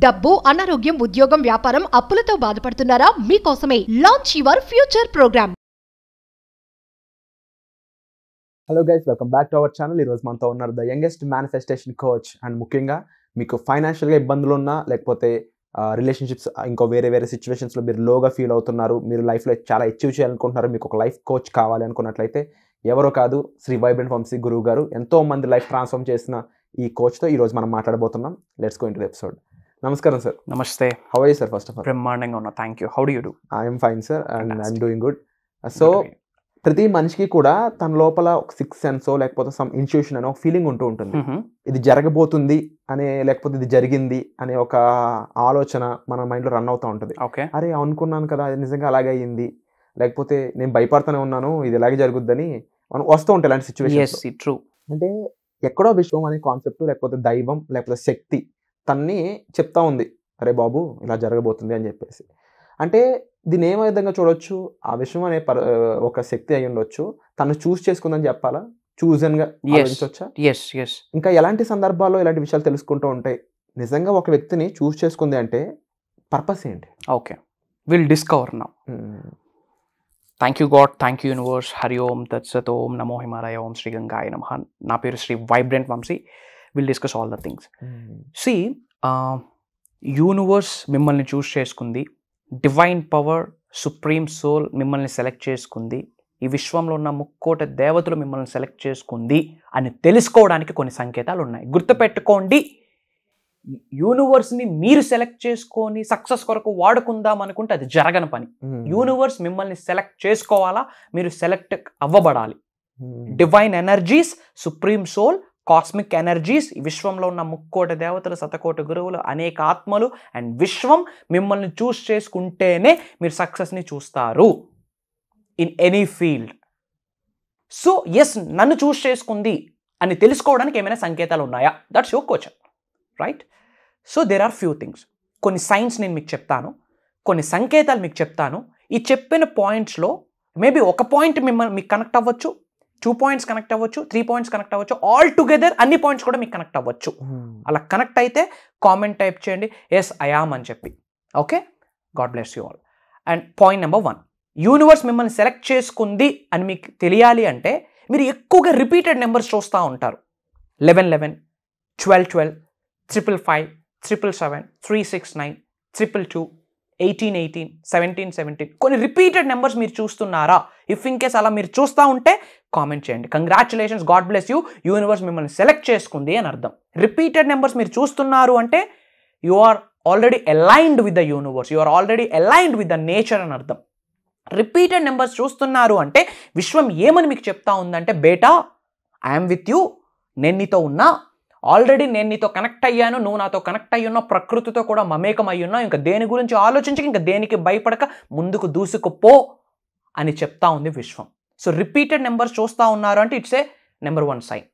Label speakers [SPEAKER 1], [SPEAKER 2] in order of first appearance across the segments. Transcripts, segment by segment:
[SPEAKER 1] డబ్బు, అనారోగ్యం, ఉద్యోగం, వ్యాపారం, అప్పులతో బాధపడుతున్నారా? మీకోసమే launch your future program.
[SPEAKER 2] Hello guys, welcome back to our channel. ఈరోజు మనతో ఉన్నారు the youngest manifestation coach. And ముఖ్యంగా మీకు ఫైనాన్షియల్గా ఇబ్బందులు ఉన్నా, లేకపోతే రిలేషన్షిప్స్ ఇంకో వేరే సిచ్యువేషన్స్లో మీరు లోగా ఫీల్ అవుతున్నారు, మీరు లైఫ్లో చాలా అచీవ్ చేయాలనుకుంటున్నారు, మీకు ఒక లైఫ్ కోచ్ కావాలి అనుకున్నట్లయితే ఎవరో కాదు, శ్రీ వైబ్రెంట్ వంశీ గురువు గారు. ఎంతో మంది లైఫ్ ట్రాన్స్ఫార్మ్ చేసిన ఈ కోచ్తో ఈరోజు మనం మాట్లాడబోతున్నాం. Let's go into the episode. నమస్కారం సార్.
[SPEAKER 3] నమస్తే.
[SPEAKER 2] How are you sir? First of all
[SPEAKER 3] బ్రహ్మాండంగా ఉన్నా, thank you. How do you do?
[SPEAKER 2] I'm fine sir, and I'm doing good. So ప్రతి మనిషికి కూడా తన లోపల ఒక సిక్స్ సెన్స్ లేకపోతే సమ్ ఇన్స్టిట్యూషన్ అనే ఒక ఫీలింగ్ ఉంటూ ఉంటుంది. ఇది జరగబోతుంది అనే, లేకపోతే ఇది జరిగింది అనే ఒక ఆలోచన మన మైండ్లో రన్ అవుతూ ఉంటుంది.
[SPEAKER 3] ఓకే,
[SPEAKER 2] అరే అనుకున్నాను కదా, అది నిజంగా అలాగే అయ్యింది, లేకపోతే నేను భయపడుతూనే ఉన్నాను, ఇది ఇలాగే జరుగుద్దని మనం వస్తూ ఉంటాయి ఇలాంటి సిచ్యువేషన్స్.
[SPEAKER 3] ట్రూ.
[SPEAKER 2] అంటే ఎక్కడో విశ్వం అనే కాన్సెప్ట్, లేకపోతే దైవం, లేకపోతే శక్తి తన్ని చెప్తా ఉంది, అరే బాబు ఇలా జరగబోతుంది అని చెప్పేసి. అంటే దీన్ని ఏ విధంగా చూడొచ్చు? ఆ విషయం అనే ఒక శక్తి అయి ఉండొచ్చు, తను చూస్ చేసుకుందని చెప్పాలా? చూజన్గా ఆలోచించవచ్చా? ఇంకా ఎలాంటి సందర్భాల్లో ఇలాంటి విషయాలు తెలుసుకుంటూ ఉంటాయి? నిజంగా ఒక వ్యక్తిని చూస్ చేసుకుంది అంటే పర్పస్ ఏంటి?
[SPEAKER 3] Okay, will discover now. Thank you God, thank you universe. హరి ఓం తత్సత్, ఓం నమో హిమాలయ, ఓం శ్రీ గంగాయ నమః. నా పేరు Shri vibrant Vamshi. Will discuss all the things. See, universe మిమ్మల్ని చూస్ చేసుకుంది, డివైన్ పవర్, సుప్రీం సోల్ మిమ్మల్ని సెలెక్ట్ చేసుకుంది, ఈ విశ్వంలో ఉన్న ముక్కోటి దేవతలు మిమ్మల్ని సెలెక్ట్ చేసుకుంది అని తెలుసుకోవడానికి కొన్ని సంకేతాలు ఉన్నాయి. గుర్తుపెట్టుకోండి, యూనివర్స్ని మీరు సెలెక్ట్ చేసుకొని సక్సెస్ కొరకు వాడుకుందాం అనుకుంటే అది జరగని పని. యూనివర్స్ మిమ్మల్ని సెలెక్ట్ చేసుకోవాలా, మీరు సెలెక్ట్ అవ్వబడాలి. Divine energies, supreme soul, cosmic energies, ఈ విశ్వంలో ఉన్న ముక్కోటి దేవతలు, శతకోటి గురువులు, అనేక ఆత్మలు అండ్ విశ్వం మిమ్మల్ని చూస్ చేసుకుంటేనే మీరు సక్సెస్ని చూస్తారు in any field. So yes, నన్ను చూస్ చేసుకుంది అని తెలుసుకోవడానికి ఏమైనా సంకేతాలు ఉన్నాయా? That's your question, right? So there are few things. కొన్ని సైన్స్ నేను మీకు చెప్తాను, కొన్ని సంకేతాలు మీకు చెప్తాను. ఈ చెప్పిన పాయింట్స్లో మేబీ ఒక పాయింట్ మీకు కనెక్ట్ అవ్వచ్చు, 2 పాయింట్స్ కనెక్ట్ అవ్వచ్చు, 3 పాయింట్స్ కనెక్ట్ అవ్వచ్చు, ఆల్ టుగెదర్ అన్ని పాయింట్స్ కూడా మీకు కనెక్ట్ అవ్వచ్చు. అలా కనెక్ట్ అయితే కామెంట్ టైప్ చేయండి, ఎస్ ఐ యామ్ అని చెప్పి. Okay, God bless you all. And point number 1, universe మిమ్మల్ని సెలెక్ట్ చేసుకుంది అని మీకు తెలియాలి అంటే మీరు ఎక్కువగా రిపీటెడ్ నెంబర్స్ చూస్తూ ఉంటారు. 1111, 1212, 555, 777, 369, 222, 1818, 1717, కొన్ని రిపీటెడ్ నెంబర్స్ మీరు చూస్తున్నారా? ఇఫ్ ఇన్ కేస్ అలా మీరు చూస్తూ ఉంటే కామెంట్ చేయండి. Congratulations, God bless you, universe మిమ్మల్ని సెలెక్ట్ చేసుకుంది అని అర్థం. రిపీటెడ్ నెంబర్స్ మీరు చూస్తున్నారు అంటే you are already aligned with the universe, you are already aligned with the nature అని అర్థం. రిపీటెడ్ నెంబర్స్ చూస్తున్నారు అంటే విశ్వం ఏమని మీకు చెప్తా ఉందంటే, బేటా ఐఎమ్ విత్ యూ, నేను నీతో ఉన్నా, ఆల్రెడీ నేను నీతో కనెక్ట్ అయ్యాను, నువ్వు నాతో కనెక్ట్ అయ్యి ఉన్నావు, ప్రకృతితో కూడా మమేకం అయ్యి ఉన్నావు, ఇంకా దేని గురించి ఆలోచించక, ఇంకా దేనికి భయపడక ముందుకు దూసుకుపో అని చెప్తా ఉంది విశ్వం. సో రిపీటెడ్ నెంబర్స్ చూస్తూ ఉన్నారు అంటే it's a number 1 sign,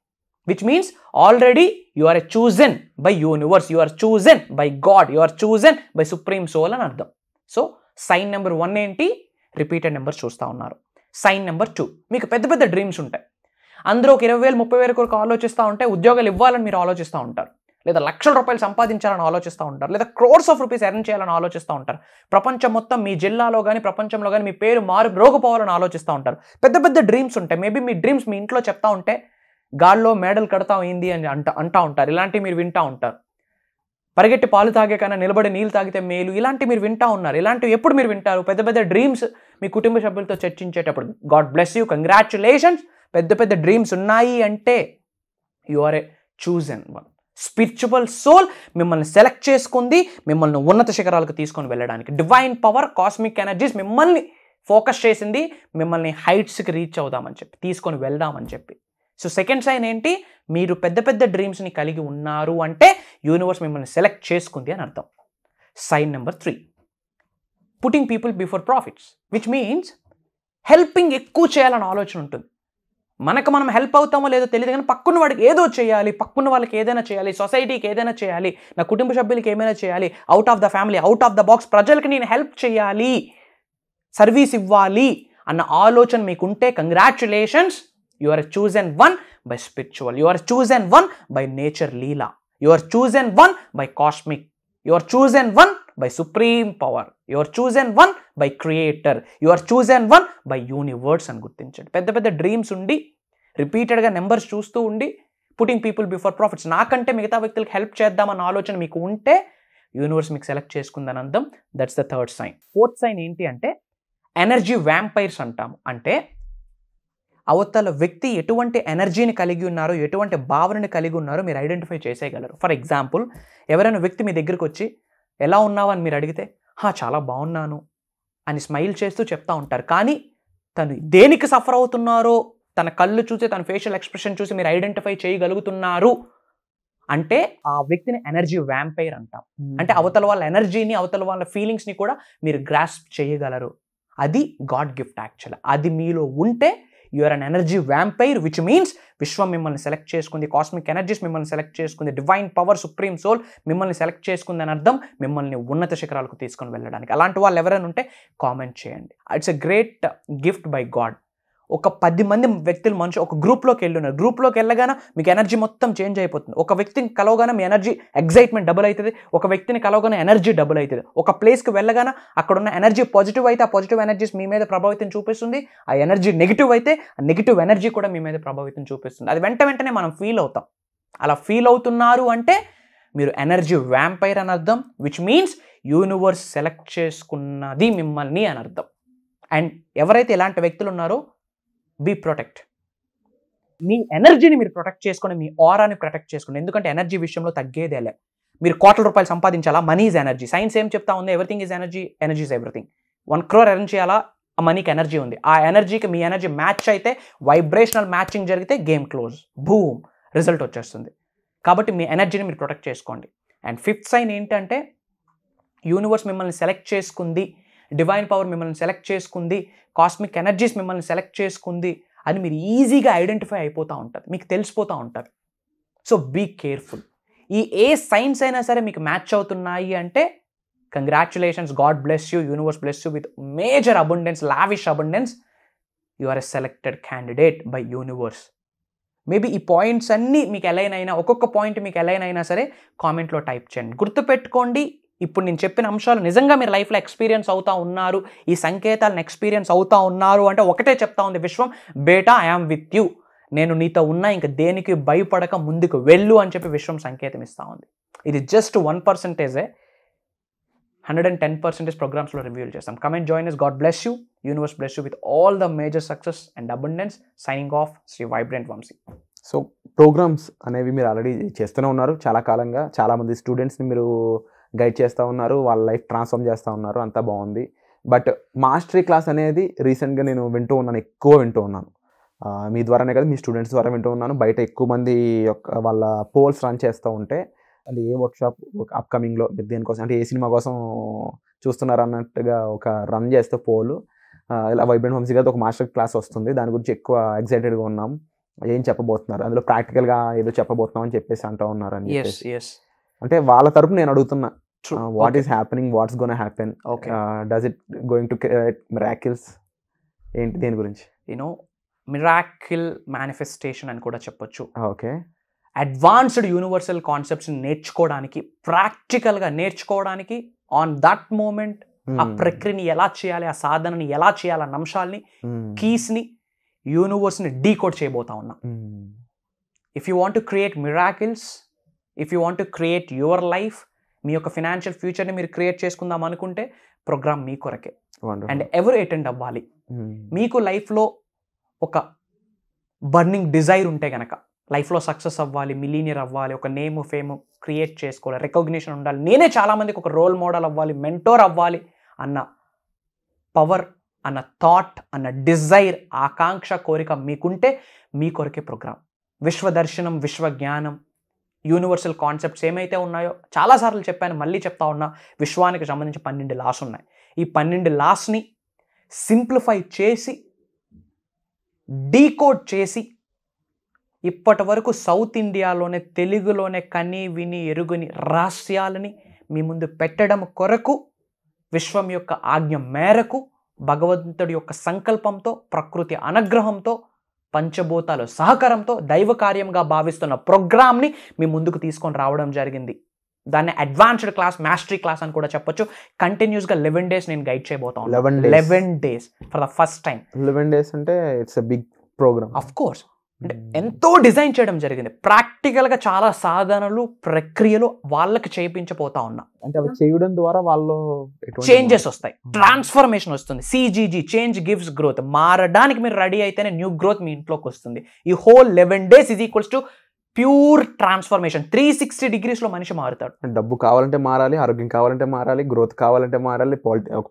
[SPEAKER 3] which means already you are a chosen by universe, you are chosen by God, you are chosen by supreme soul అని అర్థం. సో సైన్ నెంబర్ 1 ఏంటి? రిపీటెడ్ నెంబర్స్ చూస్తూ ఉన్నారు. Sign number 2, మీకు పెద్ద పెద్ద dreams ఉంటాయి. అందరూ ఒక 20,000, 30,000 కొరకు ఆలోచిస్తూ ఉంటే ఉద్యోగాలు ఇవ్వాలని మీరు ఆలోచిస్తూ ఉంటారు, లేదా లక్షల రూపాయలు సంపాదించాలని ఆలోచిస్తూ ఉంటారు, లేదా క్రోర్స్ ఆఫ్ రూపీస్ ఎర్న్ చేయాలని ఆలోచిస్తూ ఉంటారు. ప్రపంచం మొత్తం మీ జిల్లాలో కానీ ప్రపంచంలో కానీ మీ పేరు రోగపోవాలని ఆలోచిస్తూ ఉంటారు. పెద్ద పెద్ద డ్రీమ్స్ ఉంటాయి. మేబీ మీ డ్రీమ్స్ మీ ఇంట్లో చెప్తా ఉంటే గాల్లో మేడలు కడతా అయింది అని అంటూ ఉంటారు. ఇలాంటివి మీరు వింటూ ఉంటారు. పరిగెట్టి పాలు తాగే కన్నా నిలబడి నీళ్ళు తాగితే మేలు, ఇలాంటివి మీరు వింటూ ఉన్నారు. ఇలాంటివి ఎప్పుడు మీరు వింటారు? పెద్ద పెద్ద డ్రీమ్స్ మీ కుటుంబ సభ్యులతో చర్చించేటప్పుడు. గాడ్ బ్లెస్ యూ, కంగ్రాచులేషన్స్, పెద్ద పెద్ద డ్రీమ్స్ ఉన్నాయి అంటే you are a chosen one. Spiritual soul మిమ్మల్ని సెలెక్ట్ చేసుకుంది, మిమ్మల్ని ఉన్నత శిఖరాలకు తీసుకొని వెళ్ళడానికి. డివైన్ పవర్, కాస్మిక్ ఎనర్జీస్ మిమ్మల్ని ఫోకస్ చేసింది, మిమ్మల్ని హైట్స్కి రీచ్ అవుదామని చెప్పి, తీసుకొని వెళ్దామని చెప్పి. సో సెకండ్ సైన్ ఏంటి? మీరు పెద్ద పెద్ద డ్రీమ్స్ని కలిగి ఉన్నారు అంటే యూనివర్స్ మిమ్మల్ని సెలెక్ట్ చేసుకుంది అని అర్థం. Sign number 3, putting people before profits, which means helping ఎక్కువ చేయాలని ఆలోచన ఉంటుంది. మనకు మనం హెల్ప్ అవుతామో లేదో తెలియదు కానీ పక్కన వాడికి ఏదో చేయాలి, పక్కన వాళ్ళకి ఏదైనా చేయాలి, సొసైటీకి ఏదైనా చేయాలి, నా కుటుంబ సభ్యులకి ఏమైనా చేయాలి, out of the family, out of the box, ప్రజలకి నేను హెల్ప్ చేయాలి, సర్వీస్ ఇవ్వాలి అన్న ఆలోచన మీకుంటే congratulations, you are chosen one by spiritual, you are chosen one by nature లీలా, you are chosen one by cosmic you are chosen one by supreme power, you are chosen one by creator, you are chosen one by universe అని గుర్తించండి. పెద్ద పెద్ద dreams ఉండి రిపీటెడ్గా numbers చూస్తూ ఉండి putting people before profits, నాకంటే మిగతా వ్యక్తులకు హెల్ప్ చేద్దామన్న ఆలోచన మీకు ఉంటే యూనివర్స్ మీకు సెలెక్ట్ చేసుకుందని అర్థం. That's the third sign. Fourth sign ఏంటి అంటే ఎనర్జీ వ్యాంపైర్స్ అంటాము. అంటే అవతల వ్యక్తి ఎటువంటి ఎనర్జీని కలిగి ఉన్నారో, ఎటువంటి భావనని కలిగి ఉన్నారో మీరు ఐడెంటిఫై చేసేయగలరు. ఫర్ ఎగ్జాంపుల్, ఎవరైనా వ్యక్తి మీ దగ్గరికి వచ్చి ఎలా ఉన్నావు అని మీరు అడిగితే చాలా బాగున్నాను అని స్మైల్ చేస్తూ చెప్తా ఉంటారు. కానీ తను దేనికి సఫర్ అవుతున్నారో తన కళ్ళు చూసి, తన ఫేషియల్ ఎక్స్ప్రెషన్ చూసి మీరు ఐడెంటిఫై చేయగలుగుతున్నారు అంటే ఆ వ్యక్తిని ఎనర్జీ వ్యాంపైర్ అంటాం. అంటే అవతల వాళ్ళ ఎనర్జీని, అవతల వాళ్ళ ఫీలింగ్స్ని కూడా మీరు గ్రాస్ప్ చేయగలరు. అది గాడ్ గిఫ్ట్ యాక్చువల్. అది మీలో ఉంటే you are an energy vampire, which means విశ్వం మిమ్మల్ని సెలెక్ట్ చేసుకుంది, కాస్మిక్ ఎనర్జీస్ మిమ్మల్ని సెలెక్ట్ చేసుకుంది, డివైన్ పవర్, సుప్రీం సోల్ మిమ్మల్ని సెలెక్ట్ చేసుకుంది అని అర్థం, మిమ్మల్ని ఉన్నత శిఖరాలకు తీసుకొని వెళ్ళడానికి. అలాంటి వాళ్ళు ఎవరైనా ఉంటే కామెంట్ చేయండి. It's a great gift by God. ఒక 10 మంది వ్యక్తులు మనుషులు ఒక గ్రూప్లోకి వెళ్ళున్నారు. గ్రూప్లోకి వెళ్ళగానే మీకు ఎనర్జీ మొత్తం చేంజ్ అయిపోతుంది. ఒక వ్యక్తిని కలవగానే మీ ఎనర్జీ ఎగ్జైట్మెంట్ డబుల్ అవుతుంది, ఒక వ్యక్తిని కలవగానే ఎనర్జీ డబుల్ అవుతుంది. ఒక ప్లేస్కి వెళ్ళగానే అక్కడ ఉన్న ఎనర్జీ పాజిటివ్ అయితే ఆ పాజిటివ్ ఎనర్జీస్ మీ మీద ప్రభావితం చూపిస్తుంది, ఆ ఎనర్జీ నెగిటివ్ అయితే ఆ నెగిటివ్ ఎనర్జీ కూడా మీ మీద ప్రభావితం చూపిస్తుంది. అది వెంటనే మనం ఫీల్ అవుతాం. అలా ఫీల్ అవుతున్నారు అంటే మీరు ఎనర్జీ వ్యాంపైర్ అని అర్థం, విచ్ మీన్స్ యూనివర్స్ సెలెక్ట్ చేసుకున్నది మిమ్మల్ని అని అర్థం. అండ్ ఎవరైతే ఇలాంటి వ్యక్తులు ఉన్నారో బీ ప్రొటెక్ట్. మీ ఎనర్జీని మీరు ప్రొటెక్ట్ చేసుకొని, మీ ఆరాని ప్రొటెక్ట్ చేసుకోండి. ఎందుకంటే ఎనర్జీ విషయంలో తగ్గేదేలే. మీరు కోట్ల రూపాయలు సంపాదించాలా, మనీ ఈజ్ ఎనర్జీ. సైన్స్ ఏం చెప్తా ఉంది? Everything is energy, energy is everything. 1 crore earn చేయాలా, ఆ మనీకి ఎనర్జీ ఉంది. ఆ ఎనర్జీకి మీ ఎనర్జీ మ్యాచ్ అయితే, వైబ్రేషనల్ మ్యాచింగ్ జరిగితే గేమ్ క్లోజ్, బూమ్, రిజల్ట్ వచ్చేస్తుంది. కాబట్టి మీ ఎనర్జీని మీరు ప్రొటెక్ట్ చేసుకోండి. అండ్ 5th సైన్ ఏంటంటే యూనివర్స్ మిమ్మల్ని సెలెక్ట్ చేసుకుంది, డివైన్ పవర్ మిమ్మల్ని సెలెక్ట్ చేసుకుంది, కాస్మిక్ ఎనర్జీస్ మిమ్మల్ని సెలెక్ట్ చేసుకుంది అని మీరు ఈజీగా ఐడెంటిఫై అయిపోతూ ఉంటుంది, మీకు తెలిసిపోతూ ఉంటుంది. So be careful. ఏ సైన్స్ అయినా సరే మీకు మ్యాచ్ అవుతున్నాయి అంటే congratulations, God bless you, universe bless you with major abundance, lavish abundance. You are a selected candidate by universe. Maybe ఈ పాయింట్స్ అన్నీ మీకు ఎలైన్ అయినా, ఒక్కొక్క పాయింట్ మీకు ఎలైన్ అయినా సరే కామెంట్లో టైప్ చేయండి. గుర్తుపెట్టుకోండి, ఇప్పుడు నేను చెప్పిన అంశాలు నిజంగా మీరు లైఫ్లో ఎక్స్పీరియన్స్ అవుతా ఉన్నారు, ఈ సంకేతాలను ఎక్స్పీరియన్స్ అవుతా ఉన్నారు అంటే ఒకటే చెప్తా ఉంది విశ్వం, బేటా ఐ యామ్ విత్ యూ, నేను నీతో ఉన్నా, ఇంకా దేనికి భయపడక ముందుకు వెళ్ళు అని చెప్పి విశ్వం సంకేతం ఇస్తూ ఉంది. ఇది జస్ట్ 1%. 110% ప్రోగ్రామ్స్లో రివ్యూ చేస్తాం. Comment join us. God bless you, universe bless you with all the major success and abundance. Signing off, Shri vibrant Vamshi.
[SPEAKER 2] So programs అనేవి మీరు ఆల్రెడీ చేస్తూనే ఉన్నారు చాలా కాలంగా. చాలామంది స్టూడెంట్స్ని మీరు గైడ్ చేస్తూ ఉన్నారు, వాళ్ళ లైఫ్ ట్రాన్స్ఫార్మ్ చేస్తూ ఉన్నారు, అంతా బాగుంది. బట్ మాస్టరీ క్లాస్ అనేది రీసెంట్గా నేను ఎక్కువ వింటూ ఉన్నాను. మీ ద్వారానే కదా, మీ స్టూడెంట్స్ ద్వారా వింటూ ఉన్నాను. బయట ఎక్కువ మంది వాళ్ళ పోల్స్ రన్ చేస్తూ ఉంటే, అది ఏ వర్క్షాప్ అప్కమింగ్లో దేనికోసం అంటే ఏ సినిమా కోసం చూస్తున్నారు అన్నట్టుగా ఒక రన్ చేస్తే పోలు, ఇలా వైబ్రెంట్ వంశీ గారితో ఒక మాస్టర్ క్లాస్ వస్తుంది, దాని గురించి ఎక్కువ ఎక్సైటెడ్గా ఉన్నాం. ఏం చెప్పబోతున్నారు అందులో, ప్రాక్టికల్గా ఏదో చెప్పబోతున్నాం అని చెప్పేసి అంటూ ఉన్నారు అని అంటే వాళ్ళ తరపు నేను అడుగుతున్నా, what is happening, what's gonna happen, does it going to create miracles, ఏంటి దేని గురించి?
[SPEAKER 3] మిరాకిల్ మేనిఫెస్టేషన్ అని కూడా చెప్పొచ్చు.
[SPEAKER 2] ఓకే,
[SPEAKER 3] అడ్వాన్స్డ్ యూనివర్సల్ కాన్సెప్ట్స్ నేర్చుకోవడానికి, ప్రాక్టికల్గా నేర్చుకోవడానికి, ఆన్ దట్ మూమెంట్ ఆ ప్రక్రియని ఎలా చేయాలి, ఆ సాధనని ఎలా చేయాలన్న అంశాలని, కీస్ని, యూనివర్స్ని డీకోడ్ చేయబోతా ఉన్నా. If you want to create miracles, if you want to create your life, మీ యొక్క ఫినాన్షియల్ ఫ్యూచర్ని మీరు క్రియేట్ చేసుకుందాం అనుకుంటే ప్రోగ్రామ్ మీ కొరకే. అండ్ ఎవరు అటెండ్ అవ్వాలి? మీకు లైఫ్లో ఒక బర్నింగ్ డిజైర్ ఉంటే కనుక, లైఫ్లో సక్సెస్ అవ్వాలి, మిలీనియర్ అవ్వాలి, ఒక నేమ్ ఫేమ్ క్రియేట్ చేసుకోవాలి, రికగ్నిషన్ ఉండాలి, నేనే చాలామందికి ఒక రోల్ మోడల్ అవ్వాలి, మెంటోర్ అవ్వాలి అన్న పవర్, అన్న థాట్, అన్న డిజైర్, ఆకాంక్ష, కోరిక మీకుంటే మీ కొరకే ప్రోగ్రామ్. విశ్వదర్శనం, విశ్వజ్ఞానం, యూనివర్సల్ కాన్సెప్ట్స్ ఏమైతే ఉన్నాయో చాలాసార్లు చెప్పాను, మళ్ళీ చెప్తా ఉన్నా. విశ్వానికి సంబంధించి 12 లాస్ ఉన్నాయి. ఈ 12 లాస్ని సింప్లిఫై చేసి, డీకోడ్ చేసి, ఇప్పటి వరకు సౌత్ ఇండియాలోనే, తెలుగులోనే కని విని ఎరుగుని రహస్యాలని మీ ముందు పెట్టడం కొరకు, విశ్వం యొక్క ఆజ్ఞ మేరకు, భగవంతుడి యొక్క సంకల్పంతో, ప్రకృతి అనుగ్రహంతో, పంచభూతాలు సహకారంతో, దైవ కార్యంగా భావిస్తున్న ప్రోగ్రామ్ని మీ ముందుకు తీసుకొని రావడం జరిగింది. దాన్ని అడ్వాన్స్డ్ క్లాస్, మాస్టరీ క్లాస్ అని కూడా చెప్పొచ్చు. కంటిన్యూస్గా 11 days నేను గైడ్ చేయబోతాను. 11 days for the first time.
[SPEAKER 2] 11 days అంటే it's a big program.
[SPEAKER 3] Of course, అంటే ఎంతో డిజైన్ చేయడం జరిగింది. ప్రాక్టికల్గా చాలా సాధనలు, ప్రక్రియలు వాళ్ళకి చేయించబోతా ఉన్నా.
[SPEAKER 2] అంటే అవి చేయడం ద్వారా వాళ్ళు
[SPEAKER 3] చేంజెస్ వస్తాయి, ట్రాన్స్ఫర్మేషన్ వస్తుంది. CGG, change gives growth. మారడానికి మీరు రెడీ అయితేనే న్యూ గ్రోత్ మీ ఇంట్లోకి వస్తుంది. ఈ whole 11 days is equals to pure transformation. 360 degrees లో మనిషి మారుతాడు.
[SPEAKER 2] డబ్బు కావాలంటే మారాలి, ఆరోగ్యం కావాలంటే మారాలి, గ్రోత్ కావాలంటే మారాలి,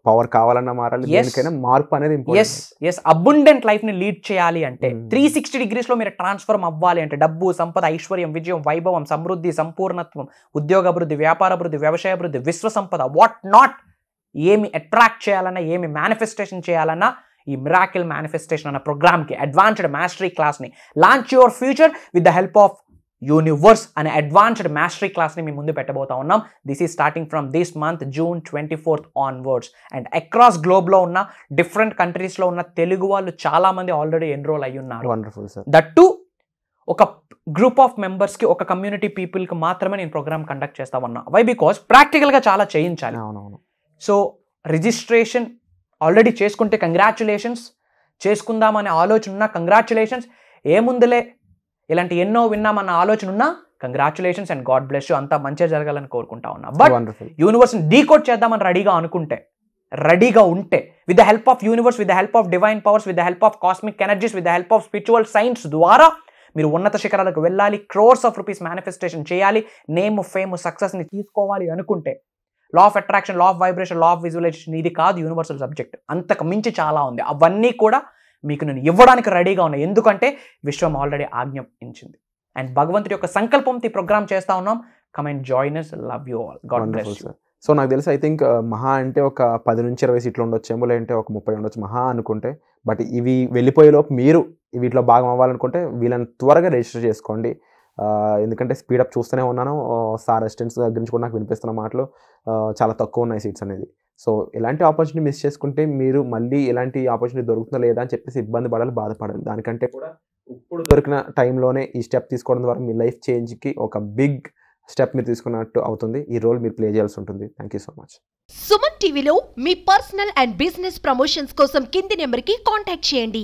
[SPEAKER 2] పవర్ కావాలన్నా మారాలి. దేనికైనా మార్పు అనేది ఇంపార్టెంట్.
[SPEAKER 3] అబుండెంట్ లైఫ్ ని లీడ్ చేయాలి అంటే 360 degrees లో మీరు ట్రాన్స్ఫర్మ్ అవ్వాలి అంటే డబ్బు, సంపద, ఐశ్వర్యం, విజయం, వైభవం, సమృద్ధి, సంపూర్ణత్వం, ఉద్యోగ అభివృద్ధి, వ్యాపార అభివృద్ధి, వ్యవసాయ అభివృద్ధి, విశ్వ సంపద, వాట్ నాట్, ఏమి అట్రాక్ట్ చేయాలన్నా, ఏమి మేనిఫెస్టేషన్ చేయాలన్నా ఈ మిరాకిల్ మేనిఫెస్టేషన్ అన్న ప్రోగ్రామ్కి, అడ్వాన్స్డ్ మాస్టరీ క్లాస్ని, launch your future with the help of universe అనే అడ్వాన్స్డ్ మాస్టరీ క్లాస్ని మీ ముందు పెట్టబోతా ఉన్నాం. This is starting from this month June 24th onwards. And across గ్లోబ్లో ఉన్న డిఫరెంట్ కంట్రీస్లో ఉన్న తెలుగు వాళ్ళు చాలా మంది ఆల్రెడీ ఎన్రోల్ అయ్యి ఉన్నారు.
[SPEAKER 2] Wonderful sir.
[SPEAKER 3] దట్ టు ఒక గ్రూప్ ఆఫ్ మెంబర్స్కి, ఒక కమ్యూనిటీ పీపుల్కి మాత్రమే నేను ప్రోగ్రామ్ కండక్ట్ చేస్తా ఉన్నా. వై? బికాస్ ప్రాక్టికల్గా చాలా చేయించాలి. సో రిజిస్ట్రేషన్ ఆల్రెడీ చేసుకుంటే కంగ్రాచులేషన్స్, చేసుకుందామనే ఆలోచన ఉన్నా కంగ్రాచులేషన్స్, ఏముందులే ఇలాంటి ఎన్నో విన్నామన్న ఆలోచన ఉన్నా congratulations and God bless you. అంతా మంచిగా జరగాలని కోరుకుంటా ఉన్నా. బట్ యూనివర్స్ని డీకోడ్ చేద్దామని రెడీగా ఉంటే with the help of universe, with the help of divine powers, with the help of cosmic energies, with the help of spiritual science ద్వారా మీరు ఉన్నత శిఖరాలకు వెళ్ళాలి, crores of rupees మేనిఫెస్టేషన్ చేయాలి, నేమ్, ఫేమ్, సక్సెస్ని తీసుకోవాలి అనుకుంటే law of attraction, law of vibration, law of visualization ఇది కాదు యూనివర్సల్ సబ్జెక్ట్. అంతకు మించి చాలా ఉంది. అవన్నీ కూడా మీకు నేను ఇవ్వడానికి రెడీగా ఉన్నాయి. ఎందుకంటే విశ్వం ఆల్రెడీ ఆజ్ఞాపించింది అండ్ భగవంతుడి యొక్క సంకల్పంతో ఈ ప్రోగ్రామ్ చేస్తా ఉన్నాం. Come and join us. Love you all. God bless you.
[SPEAKER 2] So నాకు తెలిసి ఐ థింక్ మహా అంటే ఒక 10 నుంచి 20 సీట్లు ఉండొచ్చేమో, లేదంటే ఒక 30 ఉండొచ్చు మహా అనుకుంటే. బట్ ఇవి వెళ్ళిపోయేలోపు మీరు వీటిలో భాగం అవ్వాలనుకుంటే వీళ్ళని త్వరగా రిజిస్టర్ చేసుకోండి. ఎందుకంటే స్పీడప్ చూస్తూనే ఉన్నాను. సార్ అసిస్టెంట్స్ దగ్గర నుంచి కూడా నాకు వినిపిస్తున్న మాటలు చాలా తక్కువ ఉన్నాయి సీట్స్ అనేది. సో ఎలాంటి ఆపర్చునిటీ మిస్ చేసుకుంటే మీరు మళ్ళీ ఎలాంటి ఆపర్చునిటీ దొరుకుతుందా లేదా అని చెప్పేసి ఇబ్బంది పడాలి, బాధపడాలి. దానికంటే కూడా ఇప్పుడు దొరికిన టైంలోనే ఈ స్టెప్ తీసుకోవడం ద్వారా మీ లైఫ్ చేంజ్కి ఒక బిగ్ స్టెప్ మీరు తీసుకున్నట్టు అవుతుంది. ఈ రోల్ మీరు ప్లే చేయాల్సి ఉంటుంది. Thank you so much.
[SPEAKER 1] Suman టీవీలో మీ పర్సనల్ అండ్ బిజినెస్ ప్రమోషన్స్ కోసం కింది నెంబర్కి కాంటాక్ట్ చేయండి.